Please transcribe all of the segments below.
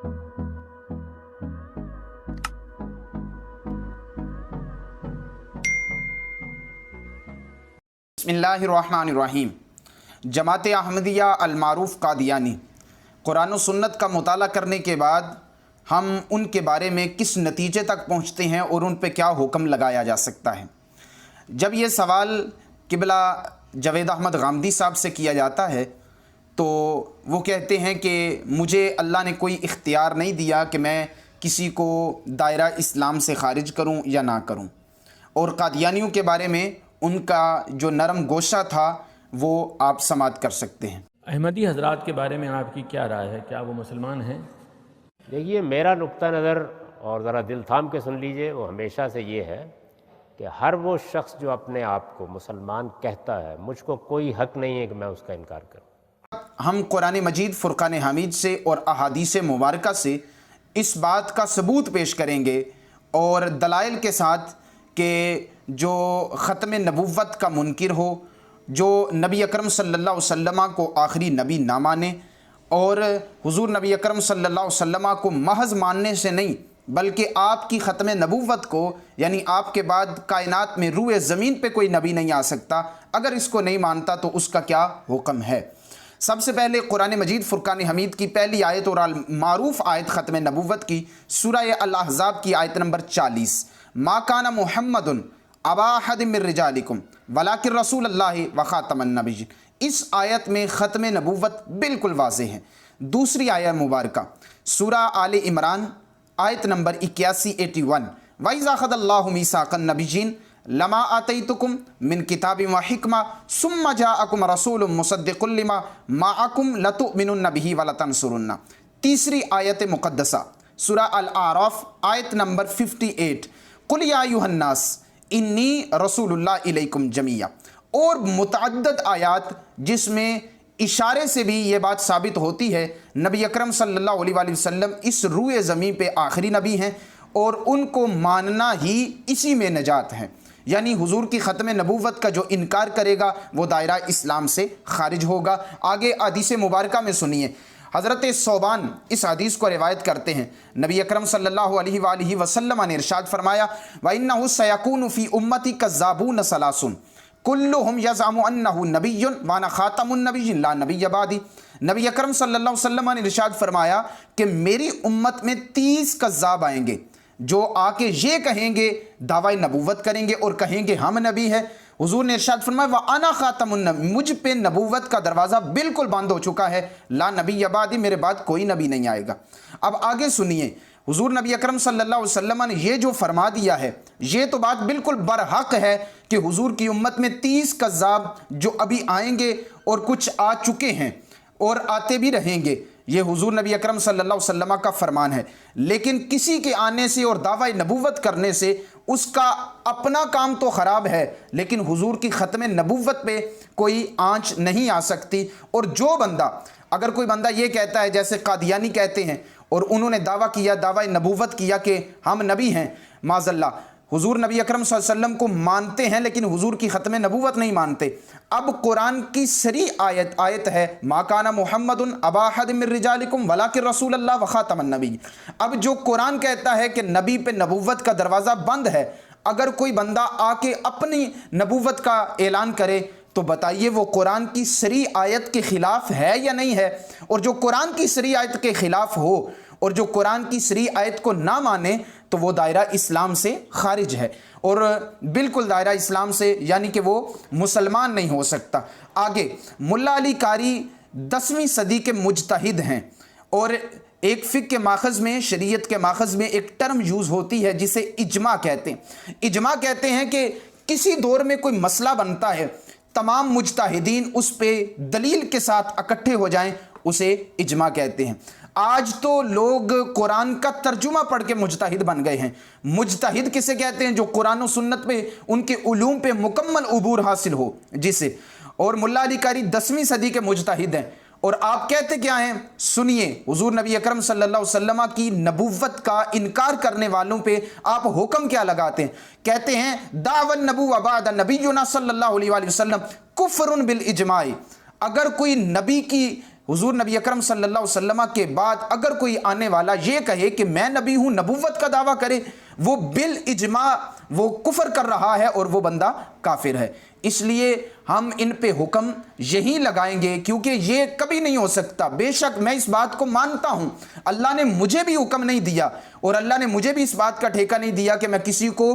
बिस्मिल्लाहिर्रहमानिर्रहीम। जमात अहमदिया अल-मारूफ कादियानी कुरान और सुन्नत का मुताला करने के बाद हम उनके बारे में किस नतीजे तक पहुँचते हैं और उन पर क्या हुक्म लगाया जा सकता है। जब ये सवाल किबला जावेद अहमद गामदी साहब से किया जाता है तो वो कहते हैं कि मुझे अल्लाह ने कोई इख्तियार नहीं दिया कि मैं किसी को दायरा इस्लाम से ख़ारिज करूं या ना करूं, और कादियानियों के बारे में उनका जो नरम गोशा था वो आप समात कर सकते हैं। अहमदी हजरात के बारे में आपकी क्या राय है, क्या वो मुसलमान हैं? देखिए, मेरा नुक्ता नज़र, और ज़रा दिल थाम के सुन लीजिए, वो हमेशा से ये है कि हर वो शख्स जो अपने आप को मुसलमान कहता है, मुझको कोई हक़ नहीं है कि मैं उसका इनकार करूं। हम कुरान मजीद फुरकान हमीद से और अहादीस मुबारका से इस बात का सबूत पेश करेंगे और दलाइल के साथ कि जो ख़त्म नबुव्वत का मुनकिर हो, जो नबी अकरम सल्लल्लाहु अलैहि वसल्लम को आखिरी नबी ना माने और हुजूर नबी अकरम सल्लल्लाहु अलैहि वसल्लम को महज मानने से नहीं बल्कि आपकी ख़त्म नबुव्वत को, यानी आपके बाद कायनात में रूए ज़मीन पे कोई नबी नहीं आ सकता, अगर इसको नहीं मानता तो उसका क्या हुक्म है। सबसे पहले कुरान मजीद फुरकान हमीद की पहली आयत और अल मारूफ आयत ख़त्म नबुव्वत की सूरह अल अहज़ाब की आयत नंबर 40, मा काना मुहम्मदुन अबा अहद मिर रिजालिकुम वलाकिन रसूलुल्लाह व खातमन नबिय्यीन। इस आयत में ख़त्म नबुव्वत बिल्कुल वाज़ेह है। दूसरी आयत मुबारका सूरह आले इमरान आयत नंबर 81 वइज़ा अख़ज़ल्लाहु मीसाक़न नबिय्यीन लमा आतैतुकुम मिन किताबिन व हिकमा सुम्मा जाअकुम रसूलुम मुसद्दिक़ुल लिमा माअकुम लतुमिनुन्न बिही व लतंसुरुन्ना। तीसरी आयत मुक़द्दसा सूरह अल आराफ आयत नंबर 58 कुल या अय्युहन्नास इन्नी रसूलुल्लाह इलैकुम जमीया। और मुतअद्दिद आयात जिसमें इशारे से भी ये बात साबित होती है नबी अकरम सल्लल्लाहु अलैहि वसल्लम इस रूए ज़मीन पे आखिरी नबी हैं और उनको मानना ही इसी में नजात है। यानी हुजूर की ख़त्म नबुव्वत का जो इनकार करेगा वो दायरा इस्लाम से खारिज होगा। आगे हदीस मुबारका में सुनिए, हज़रत सौबान इस हदीस को रिवायत करते हैं, नबी अकरम सल्लल्लाहु अलैहि वसल्लम ने इरशाद फरमाया व इन्नहु सयकूनु फ़ी उम्मती कज़्ज़ाबून सलासुन कुल्लुहुम यज़अमु अन्नहु नबिय्युन व अना ख़ातमुन नबिय्यीन ला नबिय्य बादी। नबी अकरम सल्लल्लाहु अलैहि वसल्लम ने इरशाद फरमाया कि मेरी उम्मत में 30 कज़्ज़ाब आएंगे जो आके ये कहेंगे, दावा नबूवत करेंगे और कहेंगे हम नबी है। हुजूर ने इरशाद फरमाया व अना ख़ातमुन नबी, मुझ पे नबूवत का दरवाज़ा बिल्कुल बंद हो चुका है, ला नबी अबादी, मेरे बाद कोई नबी नहीं आएगा। अब आगे सुनिए, हुजूर नबी अकरम सल्लल्लाहु अलैहि वसल्लम ने ये जो फरमा दिया है ये तो बात बिल्कुल बरहक है कि हुजूर की उम्मत में 30 कज़्ज़ाब जो अभी आएंगे और कुछ आ चुके हैं और आते भी रहेंगे, ये हुजूर नबी अकरम सल्लल्लाहु अलैहि वसल्लम का फरमान है। लेकिन किसी के आने से और दावा नबुव्वत करने से उसका अपना काम तो ख़राब है लेकिन हुजूर की ख़त्म नबुव्वत पे कोई आंच नहीं आ सकती। और जो बंदा, अगर कोई बंदा ये कहता है जैसे कादियानी कहते हैं और उन्होंने दावा किया, दावा नबुव्वत किया कि हम नबी हैं, माज़ल्लाह हुजूर नबी अकरम सल्लल्लाहु अलैहि वसल्लम को मानते हैं लेकिन हुजूर की ख़त्म नबुव्वत नहीं मानते। अब कुरान की सरी आयत है मा काना मुहम्मदुन अबा अहद मिर रिजालिकुम वलाकिन रसूलुल्लाह व खातमन नबी। अब जो कुरान कहता है कि नबी पे नबुव्वत का दरवाज़ा बंद है, अगर कोई बंदा आके अपनी नबुव्वत का ऐलान करे तो बताइए वो कुरान की सरी आयत के ख़िलाफ़ है या नहीं है। और जो कुरान की सरी आयत के ख़िलाफ़ हो और जो कुरान की सरी आयत को ना माने तो वो दायरा इस्लाम से खारिज है और बिल्कुल दायरा इस्लाम से, यानी कि वो मुसलमान नहीं हो सकता। आगे मुल्ला अली कारी 10वीं सदी के मुजतहिद हैं और एक फ़िक़्ह के माखज़ में, शरीयत के माखज़ में एक टर्म यूज़ होती है जिसे इजमा कहते हैं। इजमा कहते हैं कि किसी दौर में कोई मसला बनता है, तमाम मुजतहिदीन उस पर दलील के साथ इकट्ठे हो जाएं, उसे इजमा कहते हैं। आज तो लोग कुरान का तर्जुमा पढ़ के मुजतहिद बन गए हैं। मुजतहिद किसे कहते हैं? जो कुरान और सुन्नत पे, उनके उलूम पे मुकम्मल उबूर हासिल हो जिसे। और मुल्ला अली कारी 10वीं सदी के मुजतहिद हैं और आप कहते क्या हैं? सुनिए, हुजूर नबी अकरम सल्लल्लाहु अलैहि वसल्लम की नबुव्वत का इनकार करने वालों पे आप हुक्म क्या लगाते हैं? कहते हैं दावन नबू अबाद नबीयुना सल्लल्लाहु अलैहि वसल्लम कुफ्रुन बिल इजमाई। अगर कोई नबी की حضور نبی اکرم صلی اللہ علیہ وسلم کے بعد اگر کوئی آنے والا یہ کہے کہ میں نبی ہوں، نبوت کا دعویٰ کرے، وہ بالاجماع وہ کفر کر رہا ہے اور وہ بندہ کافر ہے۔ اس لیے ہم ان پہ حکم یہی لگائیں گے، کیونکہ یہ کبھی نہیں ہو سکتا۔ بے شک میں اس بات کو مانتا ہوں، اللہ نے مجھے بھی حکم نہیں دیا اور اللہ نے مجھے بھی اس بات کا ٹھیکہ نہیں دیا کہ میں کسی کو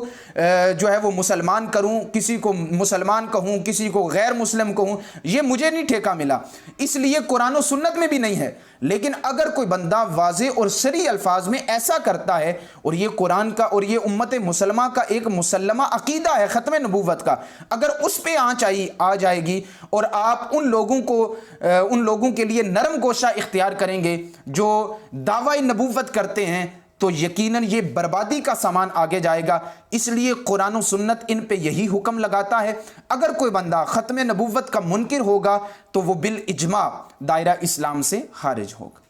جو ہے وہ مسلمان کروں، کسی کو مسلمان کہوں، کسی کو غیر مسلم کہوں، یہ مجھے نہیں ٹھیکہ ملا، اس لیے قرآن و سنت میں بھی نہیں ہے۔ لیکن اگر کوئی بندہ واضح اور صریح الفاظ میں ایسا کرتا ہے، اور یہ قرآن کا اور یہ امت مسلمہ کا ایک مسلمہ عقیدہ ہے ختم نبوت کا، اگر اس پہ آنچ آ جائے گی اور آپ ان لوگوں کے لیے نرم گوشہ اختیار کریں گے جو دعوی نبوت کرتے ہیں، تو یقیناً یہ بربادی کا سامان آگے جائے گا۔ اس لیے قرآن و سنت ان پہ یہی حکم لگاتا ہے، اگر کوئی بندہ ختم نبوت کا منکر ہوگا تو وہ بالاجماع دائرہ اسلام سے خارج ہوگا۔